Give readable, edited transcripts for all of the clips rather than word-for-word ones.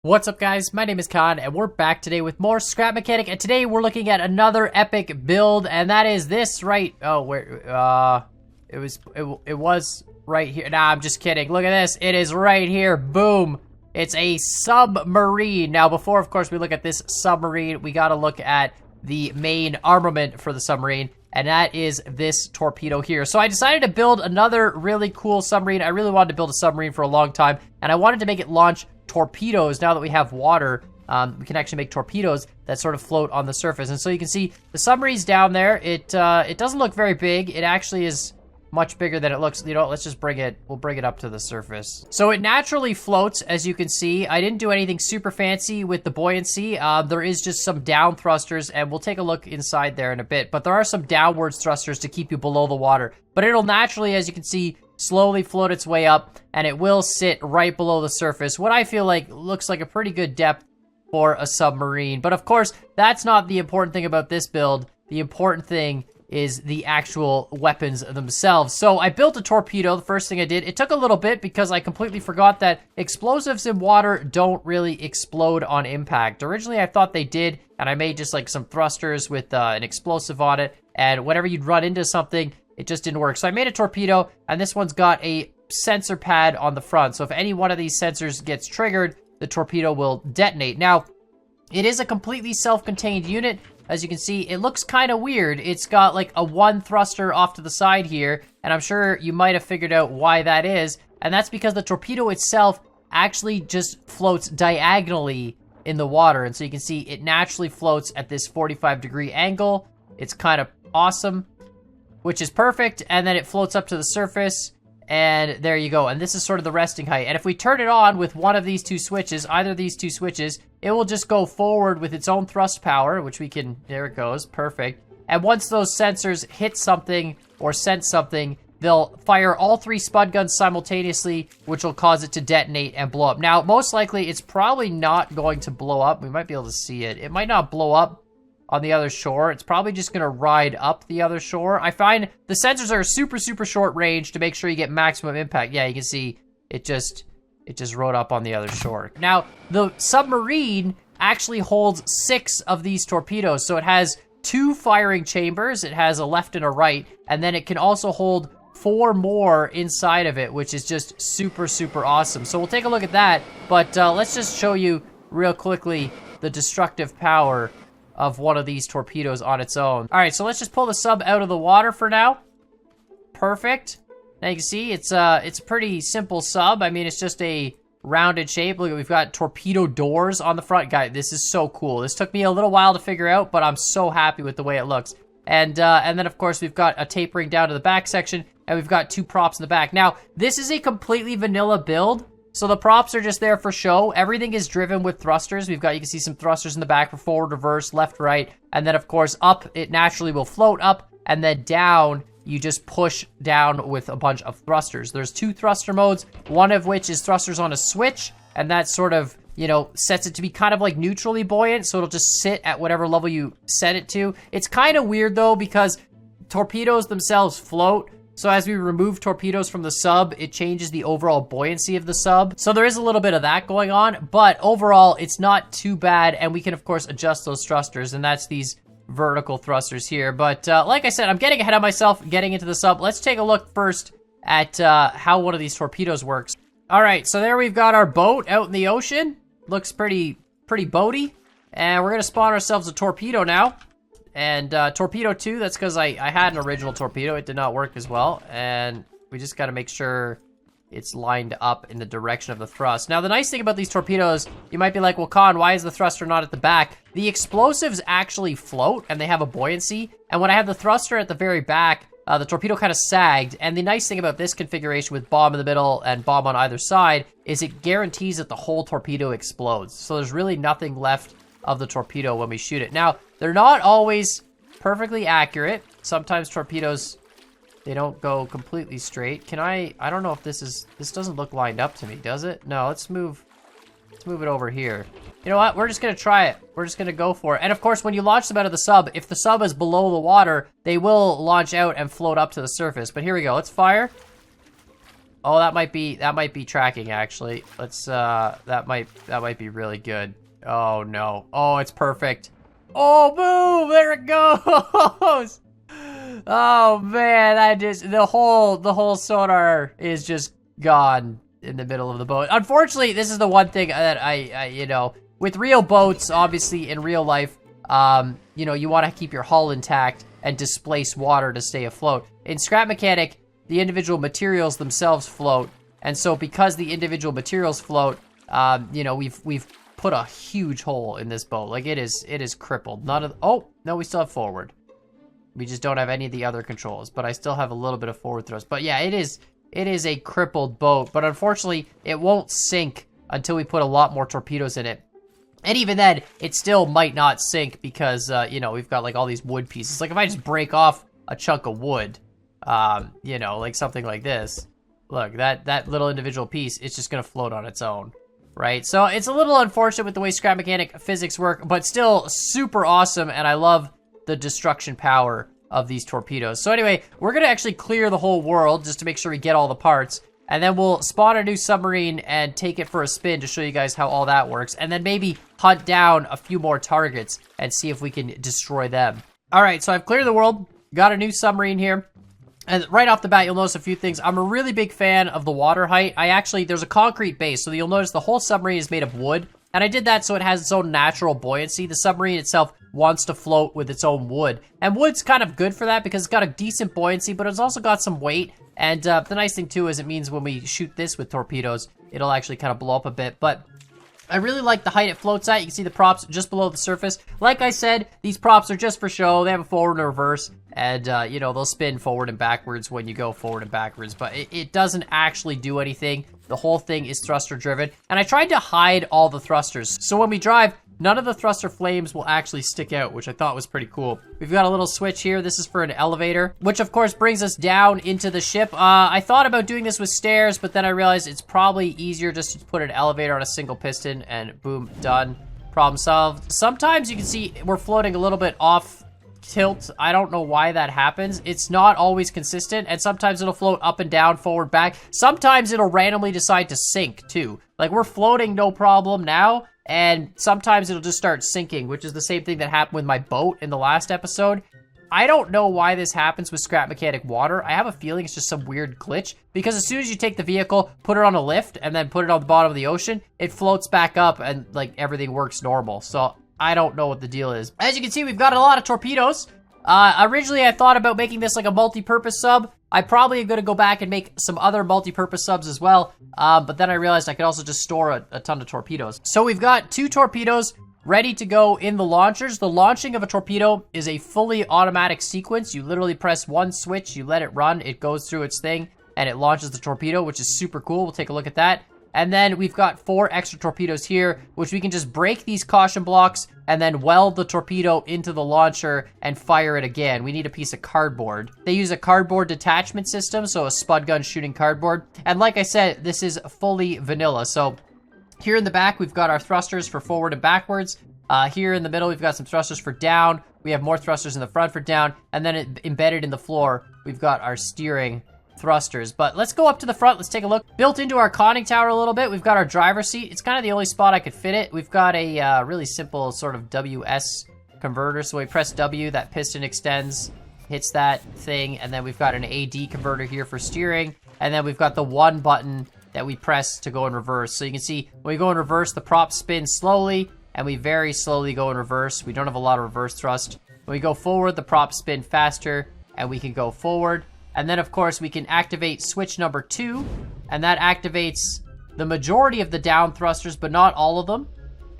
What's up, guys? My name is Khan, and we're back today with more Scrap Mechanic, and today we're looking at another epic build, and that is this right... Oh, where... It was right here. Nah, I'm just kidding. Look at this. It is right here. Boom. It's a submarine. Now, before, of course, we look at this submarine, we gotta look at the main armament for the submarine, and that is this torpedo here. So I decided to build another really cool submarine. I really wanted to build a submarine for a long time, and I wanted to make it launch torpedoes. Now that we have water, we can actually make torpedoes that sort of float on the surface. And so you can see the submarine's down there. It doesn't look very big. It actually is much bigger than it looks. You know, let's just we'll bring it up to the surface. So it naturally floats, as you can see. I didn't do anything super fancy with the buoyancy. There is just some down thrusters, and we'll take a look inside there in a bit. But there are some downwards thrusters to keep you below the water. But it'll naturally, as you can see, slowly float its way up, and it will sit right below the surface. What I feel like looks like a pretty good depth for a submarine. But of course, that's not the important thing about this build. The important thing is the actual weapons themselves. So I built a torpedo, the first thing I did. It took a little bit because I completely forgot that explosives in water don't really explode on impact. Originally, I thought they did, and I made just like some thrusters with an explosive on it, and whenever you'd run into something, it just didn't work. So I made a torpedo, and this one's got a sensor pad on the front. So if any one of these sensors gets triggered, the torpedo will detonate. Now, it is a completely self-contained unit. As you can see, it looks kind of weird. It's got like a one thruster off to the side here, and I'm sure you might have figured out why that is. And that's because the torpedo itself actually just floats diagonally in the water. And so you can see it naturally floats at this 45-degree angle. It's kind of awesome, which is perfect. And then it floats up to the surface, and there you go. And this is sort of the resting height. And if we turn it on with one of these two switches, either of these two switches, it will just go forward with its own thrust power, which we can, there it goes, perfect. And once those sensors hit something or sense something, they'll fire all three spud guns simultaneously, which will cause it to detonate and blow up. Now, most likely, it's probably not going to blow up. We might be able to see it. It might not blow up on the other shore. It's probably just gonna ride up the other shore. I find the sensors are super short range to make sure you get maximum impact. Yeah, you can see it just rode up on the other shore. Now, the submarine actually holds 6 of these torpedoes. So it has 2 firing chambers, it has a left and a right, and then it can also hold 4 more inside of it, which is just super awesome. So we'll take a look at that, but let's just show you real quickly the destructive power of one of these torpedoes on its own. All right, so let's just pull the sub out of the water for now. Perfect. Now you can see it's a pretty simple sub. I mean, it's just a rounded shape. Look, we've got torpedo doors on the front. Guys, this is so cool. This took me a little while to figure out, but I'm so happy with the way it looks. And then of course we've got a tapering down to the back section, and we've got 2 props in the back. Now, this is a completely vanilla build. So the props are just there for show. Everything is driven with thrusters. You can see some thrusters in the back for forward, reverse, left, right. And then, of course, up, it naturally will float up. And then down, you just push down with a bunch of thrusters. There's 2 thruster modes, one of which is thrusters on a switch. And that sort of, you know, sets it to be kind of like neutrally buoyant. So it'll just sit at whatever level you set it to. It's kind of weird, though, because torpedoes themselves float. So as we remove torpedoes from the sub, it changes the overall buoyancy of the sub. So there is a little bit of that going on, but overall, it's not too bad. And we can, of course, adjust those thrusters, and that's these vertical thrusters here. But like I said, I'm getting ahead of myself, getting into the sub. Let's take a look first at how one of these torpedoes works. All right, so there we've got our boat out in the ocean. Looks pretty boaty. And we're gonna spawn ourselves a torpedo now. And torpedo 2, that's because I had an original torpedo. It did not work as well. And we just got to make sure it's lined up in the direction of the thrust. Now, the nice thing about these torpedoes, you might be like, well, Con, why is the thruster not at the back? The explosives actually float, and they have a buoyancy. And when I have the thruster at the very back, the torpedo kind of sagged. And the nice thing about this configuration with bomb in the middle and bomb on either side is it guarantees that the whole torpedo explodes. So there's really nothing left of the torpedo when we shoot it. Now, they're not always perfectly accurate. Sometimes torpedoes, they don't go completely straight. I don't know if this doesn't look lined up to me, does it? No, let's move it over here. You know what? We're just gonna try it. We're just gonna go for it. And of course, when you launch them out of the sub, if the sub is below the water, they will launch out and float up to the surface. But here we go. Let's fire. Oh, that might be tracking actually. Let's that might be really good. Oh no. Oh, it's perfect. Oh, boom! There it goes. Oh man, the whole sonar is just gone in the middle of the boat. Unfortunately, this is the one thing that I you know, with real boats, obviously in real life, you know, you want to keep your hull intact and displace water to stay afloat. In Scrap Mechanic, the individual materials themselves float, and so because the individual materials float, you know, we've put a huge hole in this boat. Like it is crippled. Oh no, we still have forward. We just don't have any of the other controls, but I still have a little bit of forward thrust. But yeah, it is a crippled boat, but unfortunately, it won't sink until we put a lot more torpedoes in it. And even then, it still might not sink because, you know, we've got like all these wood pieces. Like if I just break off a chunk of wood, you know, like something like this, look, that little individual piece, it's just gonna float on its own, right? So it's a little unfortunate with the way Scrap Mechanic physics work, but still super awesome, and I love the destruction power of these torpedoes. So anyway, we're gonna actually clear the whole world just to make sure we get all the parts, and then we'll spawn a new submarine and take it for a spin to show you guys how all that works, and then maybe hunt down a few more targets and see if we can destroy them. All right, so I've cleared the world, got a new submarine here, and right off the bat, you'll notice a few things. I'm a really big fan of the water height. There's a concrete base, so you'll notice the whole submarine is made of wood, and I did that so it has its own natural buoyancy. The submarine itself wants to float with its own wood, and wood's kind of good for that because it's got a decent buoyancy, but it's also got some weight. And the nice thing too is it means when we shoot this with torpedoes, it'll actually kind of blow up a bit. But I really like the height it floats at. You can see the props just below the surface. Like I said, these props are just for show. They have a forward and a reverse, and you know, they'll spin forward and backwards when you go forward and backwards, but it doesn't actually do anything. The whole thing is thruster driven, and I tried to hide all the thrusters, so when we drive, none of the thruster flames will actually stick out, which I thought was pretty cool. We've got a little switch here. This is for an elevator, which of course brings us down into the ship. I thought about doing this with stairs, but then I realized it's probably easier just to put an elevator on a single piston and boom, done. Problem solved. Sometimes you can see we're floating a little bit off tilt. I don't know why that happens. It's not always consistent, and sometimes it'll float up and down, forward, back. Sometimes it'll randomly decide to sink too. Like we're floating no problem now, and sometimes it'll just start sinking, which is the same thing that happened with my boat in the last episode. I don't know why this happens with Scrap Mechanic water. I have a feeling it's just some weird glitch, because as soon as you take the vehicle, put it on a lift, and then put it on the bottom of the ocean, it floats back up and like everything works normal. So I don't know what the deal is. As you can see, we've got a lot of torpedoes. Originally I thought about making this like a multi-purpose sub. I probably am gonna go back and make some other multi-purpose subs as well. But then I realized I could also just store a ton of torpedoes. So we've got 2 torpedoes ready to go in the launchers. The launching of a torpedo is a fully automatic sequence. You literally press one switch, you let it run, it goes through its thing, and it launches the torpedo, which is super cool. We'll take a look at that. And then we've got 4 extra torpedoes here, which we can just break these caution blocks and then weld the torpedo into the launcher and fire it again. We need a piece of cardboard. They use a cardboard detachment system, so a spud gun shooting cardboard. And like I said, this is fully vanilla. So here in the back, we've got our thrusters for forward and backwards. Here in the middle, we've got some thrusters for down. We have more thrusters in the front for down. And then embedded in the floor, we've got our steering thrusters. But let's go up to the front. Let's take a look. Built into our conning tower a little bit, we've got our driver's seat. It's kind of the only spot I could fit it. We've got a really simple sort of WS converter. So we press W, that piston extends, hits that thing, and then we've got an AD converter here for steering. And then we've got the one button that we press to go in reverse. So you can see when we go in reverse, the prop spins slowly, and we very slowly go in reverse. We don't have a lot of reverse thrust. When we go forward, the props spin faster, and we can go forward. And then, of course, we can activate switch number 2, and that activates the majority of the down thrusters, but not all of them.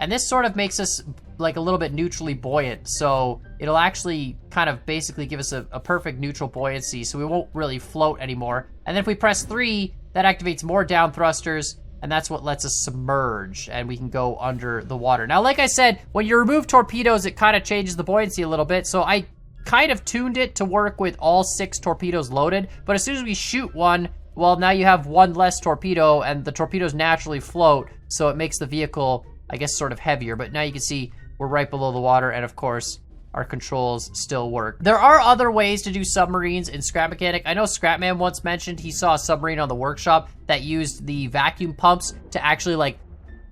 And this sort of makes us like a little bit neutrally buoyant. So it'll actually kind of basically give us a perfect neutral buoyancy, so we won't really float anymore. And then if we press 3, that activates more down thrusters, and that's what lets us submerge, and we can go under the water. Now, like I said, when you remove torpedoes, it kind of changes the buoyancy a little bit, so I kind of tuned it to work with all 6 torpedoes loaded, but as soon as we shoot one, well, now you have one less torpedo, and the torpedoes naturally float, so it makes the vehicle, I guess, sort of heavier. But now you can see we're right below the water, and of course, our controls still work. There are other ways to do submarines in Scrap Mechanic. I know Scrapman once mentioned he saw a submarine on the workshop that used the vacuum pumps to actually like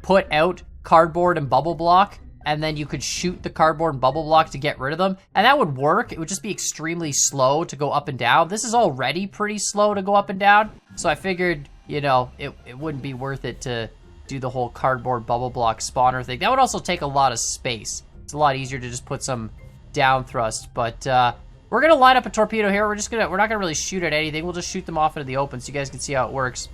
put out cardboard and bubble block, and then you could shoot the cardboard and bubble block to get rid of them. And that would work. It would just be extremely slow to go up and down. This is already pretty slow to go up and down. So I figured, you know, it wouldn't be worth it to do the whole cardboard bubble block spawner thing. That would also take a lot of space. It's a lot easier to just put some down thrust, but we're gonna line up a torpedo here. We're not gonna really shoot at anything. We'll just shoot them off into the open so you guys can see how it works.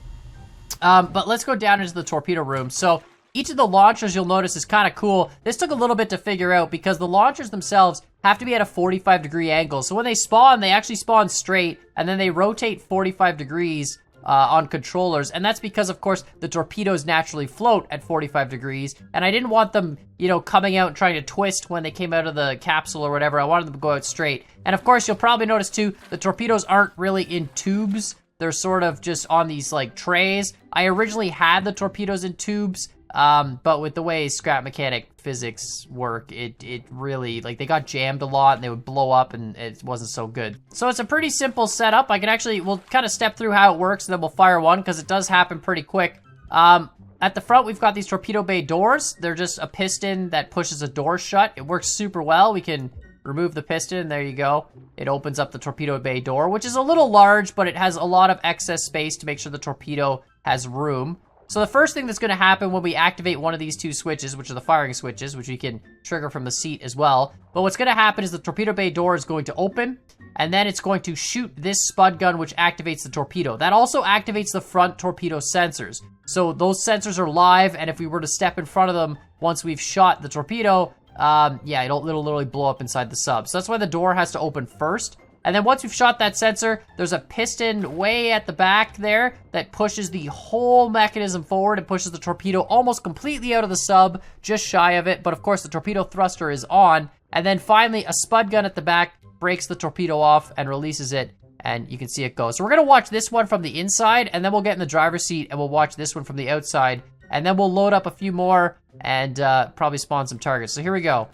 But let's go down into the torpedo room. So each of the launchers, you'll notice, is kind of cool. This took a little bit to figure out because the launchers themselves have to be at a 45-degree angle. So when they spawn, they actually spawn straight, and then they rotate 45 degrees on controllers, and that's because, of course, the torpedoes naturally float at 45 degrees, and I didn't want them, you know, coming out and trying to twist when they came out of the capsule or whatever. I wanted them to go out straight. And of course, you'll probably notice too, the torpedoes aren't really in tubes. They're sort of just on these like trays. I originally had the torpedoes in tubes, but with the way Scrap Mechanic physics work, it really, like, they got jammed a lot and they would blow up and it wasn't so good. So it's a pretty simple setup. I can actually, we'll kind of step through how it works and then we'll fire one because it does happen pretty quick. At the front, we've got these torpedo bay doors. They're just a piston that pushes a door shut. It works super well. We can remove the piston, and there you go. It opens up the torpedo bay door, which is a little large, but it has a lot of excess space to make sure the torpedo has room. So the first thing that's going to happen when we activate one of these two switches, which are the firing switches, which we can trigger from the seat as well, but what's going to happen is the torpedo bay door is going to open, and then it's going to shoot this spud gun, which activates the torpedo. That also activates the front torpedo sensors. So those sensors are live, and if we were to step in front of them once we've shot the torpedo, yeah, it'll literally blow up inside the sub. So that's why the door has to open first. And then once we've shot that sensor, there's a piston way at the back there that pushes the whole mechanism forward and pushes the torpedo almost completely out of the sub, just shy of it. But of course, the torpedo thruster is on. And then finally, a spud gun at the back breaks the torpedo off and releases it. And you can see it go. So we're going to watch this one from the inside, and then we'll get in the driver's seat and we'll watch this one from the outside. And then we'll load up a few more and probably spawn some targets. So here we go.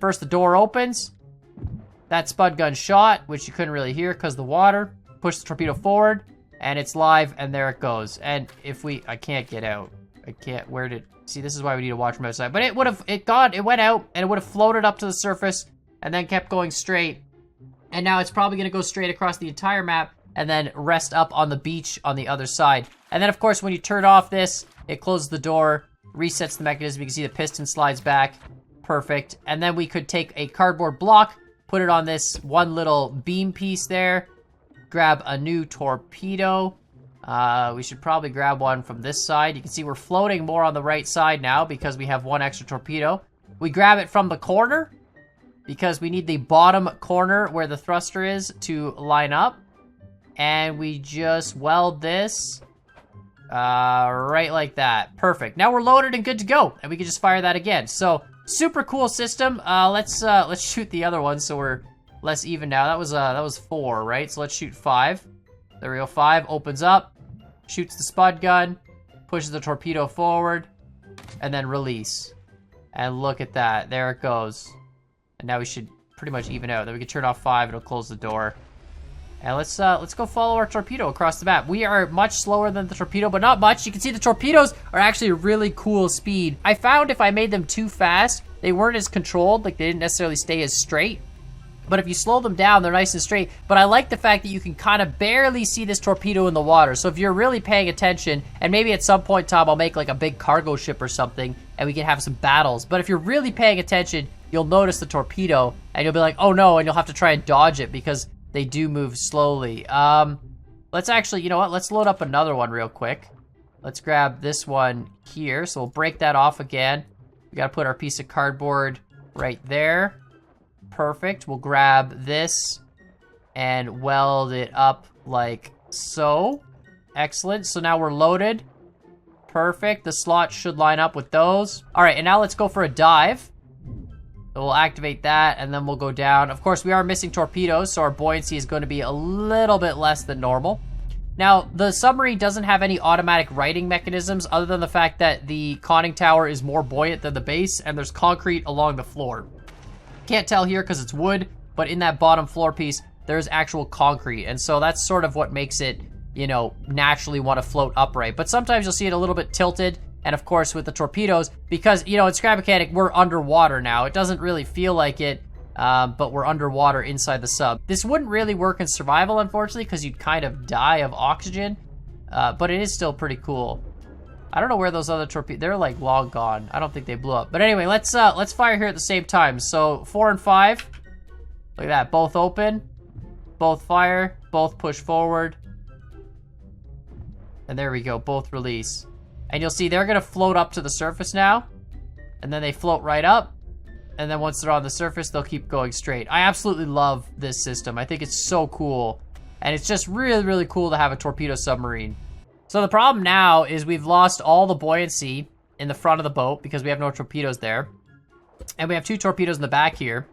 First, the door opens. That spud gun shot, which you couldn't really hear because the water. Push the torpedo forward, and it's live, and there it goes. And if I can't get out. I can't, see, this is why we need to watch from outside. But it went out, and it would have floated up to the surface, and then kept going straight. And now it's probably going to go straight across the entire map, and then rest up on the beach on the other side. And then, of course, when you turn off this, it closes the door, resets the mechanism. You can see the piston slides back. Perfect. And then we could take a cardboard block, put it on this one little beam piece there, grab a new torpedo. We should probably grab one from this side. You can see we're floating more on the right side now because we have one extra torpedo. We grab it from the corner because we need the bottom corner where the thruster is to line up. And we just weld this right like that. Perfect. Now we're loaded and good to go. And we can just fire that again. So super cool system. Let's shoot the other one so we're less even now. That was 4, right? So let's shoot 5. There we go. 5 opens up, shoots the spud gun, pushes the torpedo forward, and then release. And look at that. There it goes. And now we should pretty much even out. Then we can turn off 5. It'll close the door. And let's go follow our torpedo across the map. We are much slower than the torpedo, but not much. You can see the torpedoes are actually a really cool speed. I found if I made them too fast, they weren't as controlled, like they didn't necessarily stay as straight. But if you slow them down, they're nice and straight. But I like the fact that you can kind of barely see this torpedo in the water. So if you're really paying attention, and maybe at some point, Tom, I'll make like a big cargo ship or something, and we can have some battles. But if you're really paying attention, you'll notice the torpedo, and you'll be like, oh no, and you'll have to try and dodge it because they do move slowly. Let's actually, you know what? Let's load up another one real quick. Let's grab this one here. So we'll break that off again. We gotta put our piece of cardboard right there. Perfect. We'll grab this and weld it up like so. Excellent. So now we're loaded. Perfect. The slots should line up with those. All right, and now let's go for a dive. So we'll activate that, and then we'll go down. Of course, we are missing torpedoes, so our buoyancy is going to be a little bit less than normal. Now, the submarine doesn't have any automatic righting mechanisms other than the fact that the conning tower is more buoyant than the base, and there's concrete along the floor. Can't tell here because it's wood, but in that bottom floor piece, there's actual concrete. And so that's sort of what makes it, you know, naturally want to float upright. But sometimes you'll see it a little bit tilted. And of course with the torpedoes, because, you know, in Scrap Mechanic, we're underwater now. It doesn't really feel like it, but we're underwater inside the sub. This wouldn't really work in survival, unfortunately, because you'd kind of die of oxygen. But it is still pretty cool. I don't know where those other torpedoes, they're like long gone. I don't think they blew up. But anyway, let's fire here at the same time. So 4 and 5, look at that, both open, both fire, both push forward. And there we go, both release. And you'll see they're gonna float up to the surface now. And then they float right up. And then once they're on the surface, they'll keep going straight. I absolutely love this system. I think it's so cool. And it's just really, really cool to have a torpedo submarine. So the problem now is we've lost all the buoyancy in the front of the boat because we have no torpedoes there. And we have 2 torpedoes in the back here,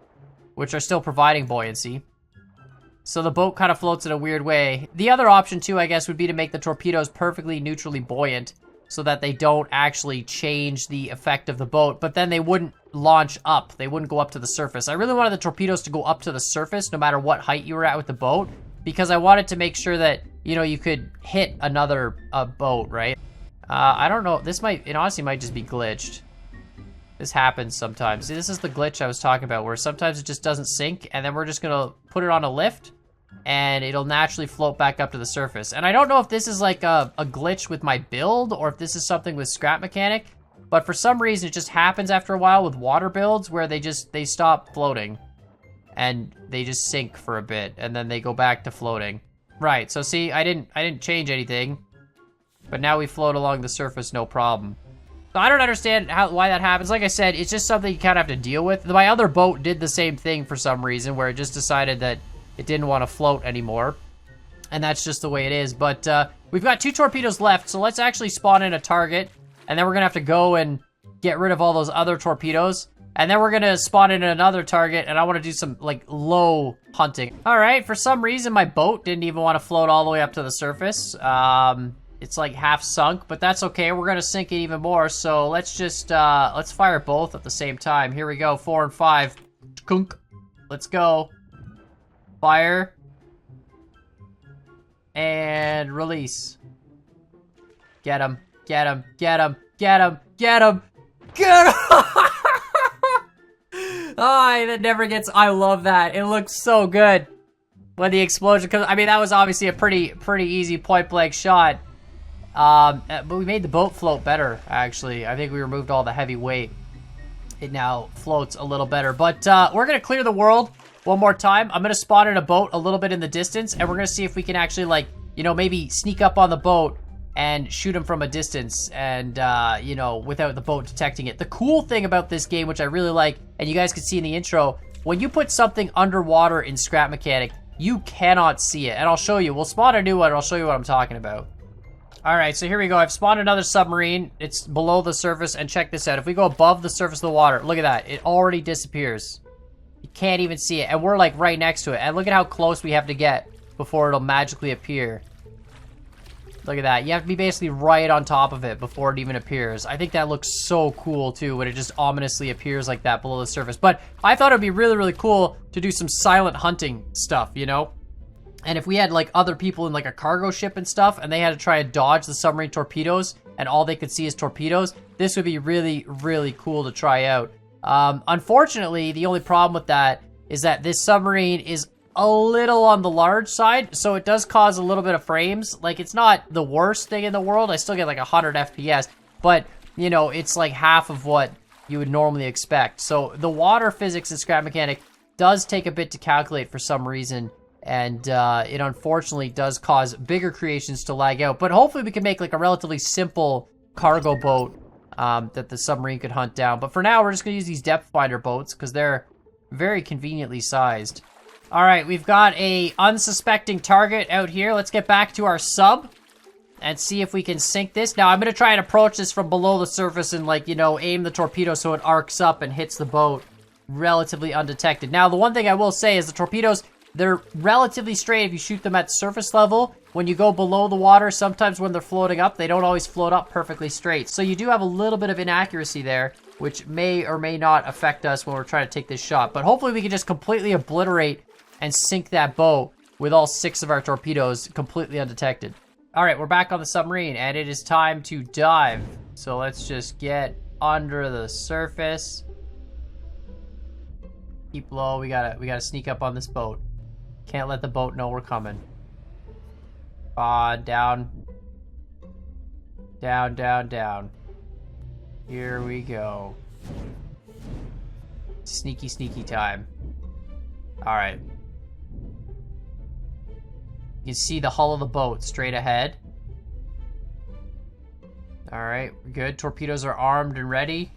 which are still providing buoyancy. So the boat kind of floats in a weird way. The other option too, I guess, would be to make the torpedoes perfectly neutrally buoyant so that they don't actually change the effect of the boat, but then they wouldn't launch up. They wouldn't go up to the surface. I really wanted the torpedoes to go up to the surface no matter what height you were at with the boat, because I wanted to make sure that, you know, you could hit another boat, right? I don't know. It honestly might just be glitched. This happens sometimes. See, this is the glitch I was talking about, where sometimes it just doesn't sink, and then we're just gonna put it on a lift, and it'll naturally float back up to the surface. And I don't know if this is like a glitch with my build, or if this is something with Scrap Mechanic, but for some reason it just happens after a while with water builds, where they stop floating. And they just sink for a bit, and then they go back to floating. Right, so see, I didn't change anything, but now we float along the surface no problem. So I don't understand why that happens. Like I said, it's just something you kind of have to deal with. My other boat did the same thing for some reason, where it just decided that it didn't want to float anymore. And that's just the way it is. But we've got 2 torpedoes left, so let's actually spawn in a target, and then we're gonna have to go and get rid of all those other torpedoes. And then we're gonna spawn in another target, and I wanna do some, like, low hunting. All right, for some reason, my boat didn't even wanna float all the way up to the surface. It's like half sunk, but that's okay. We're gonna sink it even more, so let's just, let's fire both at the same time. Here we go, 4 and 5. Kunk. Let's go. Fire. And release. Get him, get him, get him, get him, get him, get him! Oh, that never gets, I love that. It looks so good when the explosion comes. I mean, that was obviously a pretty easy point blank shot. But we made the boat float better, actually. I think we removed all the heavy weight. It now floats a little better. But we're gonna clear the world one more time. I'm gonna spawn in a boat a little bit in the distance, and we're gonna see if we can actually, like, you know, maybe sneak up on the boat and shoot him from a distance, and you know, without the boat detecting it. The cool thing about this game, which I really like, and you guys can see in the intro, when you put something underwater in Scrap Mechanic, you cannot see it. And I'll show you. We'll spawn a new one, and I'll show you what I'm talking about. All right, so here we go. I've spawned another submarine. It's below the surface, and check this out. If we go above the surface of the water, look at that. It already disappears. You can't even see it, and we're like right next to it. And look at how close we have to get before it'll magically appear. Look at that. You have to be basically right on top of it before it even appears. I think that looks so cool, too, when it just ominously appears like that below the surface. But I thought it would be really, really cool to do some silent hunting stuff, you know? And if we had, like, other people in, like, a cargo ship and stuff, and they had to try and dodge the submarine torpedoes, and all they could see is torpedoes, this would be really, really cool to try out. Unfortunately, the only problem with that is that this submarine is a little on the large side, so it does cause a little bit of frames. Like, it's not the worst thing in the world. I still get like 100 FPS, but, you know, it's like half of what you would normally expect. So the water physics in Scrap Mechanic does take a bit to calculate for some reason, and it unfortunately does cause bigger creations to lag out. But hopefully we can make like a relatively simple cargo boat that the submarine could hunt down. But for now, we're just gonna use these depth finder boats because they're very conveniently sized. All right, we've got a unsuspecting target out here. Let's get back to our sub and see if we can sink this. Now, I'm gonna try and approach this from below the surface and, like, you know, aim the torpedo so it arcs up and hits the boat relatively undetected. Now, the one thing I will say is the torpedoes, they're relatively straight if you shoot them at surface level. When you go below the water, sometimes when they're floating up, they don't always float up perfectly straight. So you do have a little bit of inaccuracy there. which may or may not affect us when we're trying to take this shot. But hopefully we can just completely obliterate and sink that boat with all 6 of our torpedoes completely undetected. All right, we're back on the submarine, and it is time to dive. So let's just get under the surface. Keep low. We gotta sneak up on this boat. Can't let the boat know we're coming. Down. Down, down, down. Here we go. Sneaky, sneaky time. All right. You can see the hull of the boat straight ahead. All right, we're good. Torpedoes are armed and ready.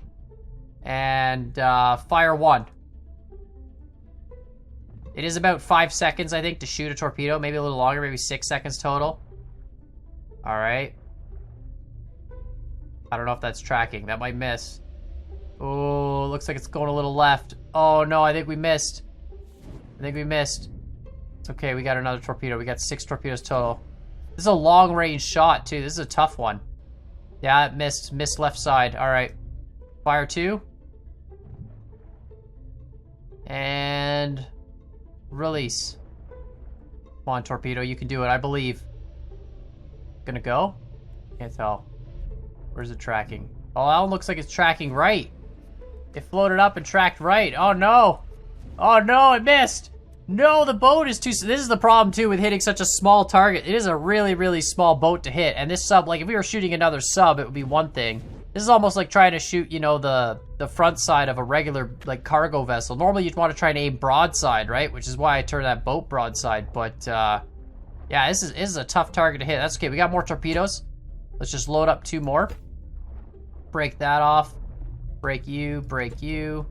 And fire 1. It is about 5 seconds, I think, to shoot a torpedo. Maybe a little longer, maybe 6 seconds total. All right. I don't know if that's tracking. That might miss. Oh, looks like it's going a little left. Oh, no, I think we missed. It's okay, we got another torpedo. We got 6 torpedoes total. This is a long-range shot, too. This is a tough one. Yeah, it missed. Missed left side. All right. Fire 2. And release. Come on, torpedo. You can do it, I believe. Gonna go? Can't tell. Where's it tracking? Oh, that one looks like it's tracking right. It floated up and tracked right. Oh, no. Oh, no, it missed. No, the boat is too... This is the problem, too, with hitting such a small target. It is a really, really small boat to hit. And this sub, like, if we were shooting another sub, it would be one thing. This is almost like trying to shoot, you know, the front side of a regular, like, cargo vessel. Normally, you'd want to try and aim broadside, right? Which is why I turned that boat broadside. But, yeah, this is a tough target to hit. That's okay. We got more torpedoes. Let's just load up 2 more. Break that off. Break you. Break you.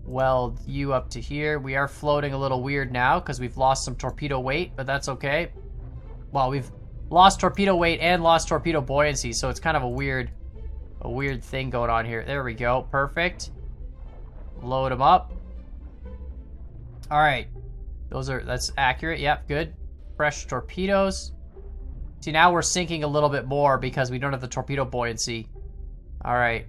Weld you up to here. We are floating a little weird now because we've lost some torpedo weight, but that's okay. Well, we've lost torpedo weight and lost torpedo buoyancy, so it's kind of a weird thing going on here. There we go. Perfect. Load them up. All right. That's accurate. Yep, good. Fresh torpedoes. See, now we're sinking a little bit more because we don't have the torpedo buoyancy. All right.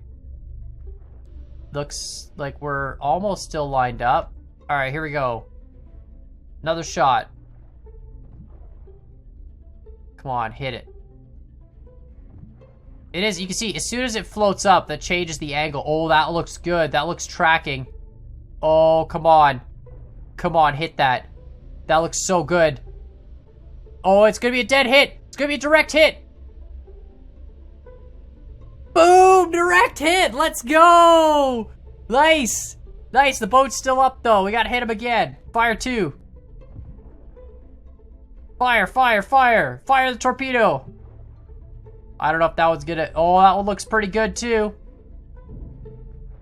Looks like we're almost still lined up. All right, here we go. Another shot. Come on, hit it. It is, you can see, as soon as it floats up, that changes the angle. Oh, that looks good. That looks tracking. Oh, come on. Come on, hit that. That looks so good. Oh, it's gonna be a dead hit. It's gonna be a direct hit. Boom! Direct hit! Let's go! Nice! Nice, the boat's still up though. We gotta hit him again. Fire 2. Fire, fire, fire! Fire the torpedo! I don't know if that one's gonna... Oh, that one looks pretty good too.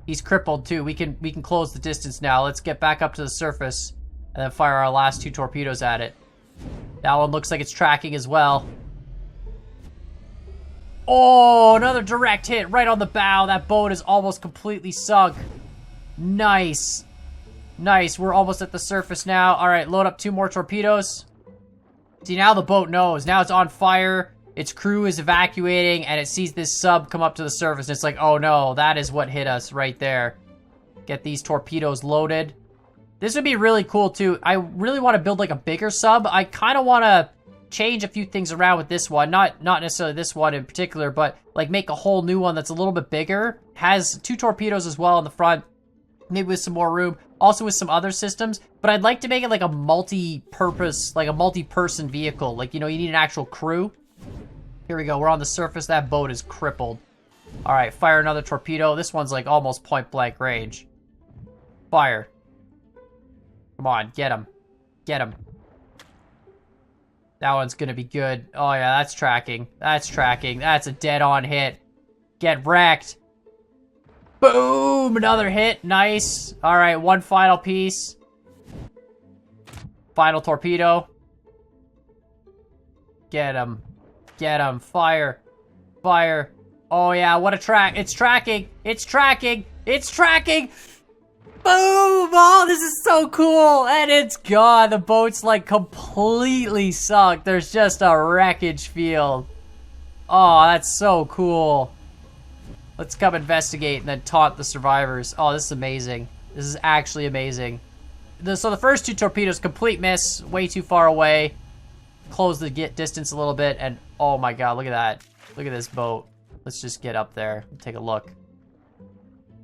He's crippled too. We can close the distance now. Let's get back up to the surface and then fire our last 2 torpedoes at it. That one looks like it's tracking as well. Oh, another direct hit right on the bow. That boat is almost completely sunk. Nice. Nice. We're almost at the surface now. All right, load up 2 more torpedoes. See, now the boat knows. Now it's on fire. Its crew is evacuating, and it sees this sub come up to the surface. And it's like, oh no, that is what hit us right there. Get these torpedoes loaded. This would be really cool, too. I really want to build, like, a bigger sub. I kind of want to change a few things around with this one. Not necessarily this one in particular, but like make a whole new one that's a little bit bigger. Has 2 torpedoes as well in the front, maybe with some more room, also with some other systems. But I'd like to make it like a multi-purpose, like a multi-person vehicle. Like, you know, you need an actual crew. Here we go. We're on the surface. That boat is crippled. All right, fire another torpedo. This one's like almost point blank range. Fire. Come on, get him. Get him. That one's gonna be good. Oh yeah, that's tracking. That's tracking. That's a dead-on hit. Get wrecked. Boom! Another hit. Nice. All right, 1 final piece. Final torpedo. Get him. Get him. Fire. Fire. Oh yeah, what a track. It's tracking. It's tracking. It's tracking. Boom! Oh, this is so cool! And it's gone. The boat's like completely sunk. There's just a wreckage field. Oh, that's so cool. Let's come investigate and then taunt the survivors. Oh, this is amazing. This is actually amazing. So the first 2 torpedoes, complete miss, way too far away. Close the distance a little bit, and oh my god, look at that. Look at this boat. Let's just get up there and take a look.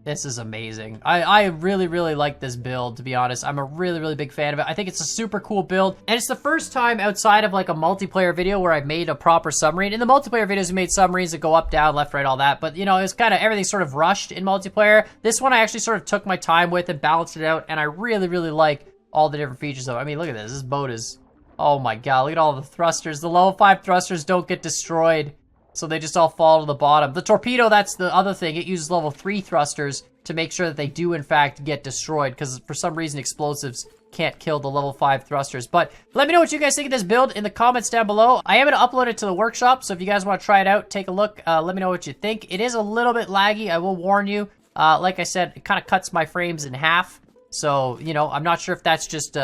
This is amazing. I really, really like this build, to be honest. I'm a really, really big fan of it. I think it's a super cool build, and it's the first time outside of like a multiplayer video where I've made a proper submarine. In the multiplayer videos, we made submarines that go up, down, left, right, all that, but you know, it's kind of everything sort of rushed in multiplayer. This one I actually sort of took my time with and balanced it out, and I really, really like all the different features of it. I mean, look at this. This boat is, oh my god, look at all the thrusters. The level 5 thrusters don't get destroyed, so they just all fall to the bottom. The torpedo, that's the other thing. It uses level 3 thrusters to make sure that they do, in fact, get destroyed, because for some reason explosives can't kill the level 5 thrusters. But let me know what you guys think of this build in the comments down below. I am going to upload it to the workshop, so if you guys want to try it out, take a look. Let me know what you think. It is a little bit laggy, I will warn you. Like I said, it kind of cuts my frames in half. So, you know, I'm not sure if that's just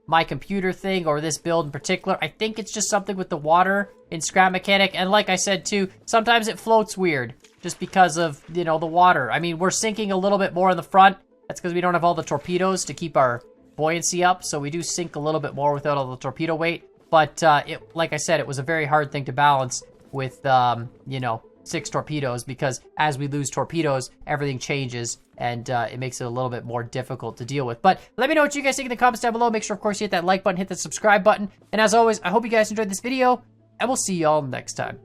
my computer thing or this build in particular. I think it's just something with the water in Scrap Mechanic. And like I said, too, sometimes it floats weird just because of, you know, the water. I mean, we're sinking a little bit more in the front. That's because we don't have all the torpedoes to keep our buoyancy up. So we do sink a little bit more without all the torpedo weight. But like I said, it was a very hard thing to balance with, you know, 6 torpedoes, because as we lose torpedoes, everything changes, and it makes it a little bit more difficult to deal with. But let me know what you guys think in the comments down below. Make sure, of course, you hit that like button, hit the subscribe button. And as always, I hope you guys enjoyed this video, and we'll see y'all next time.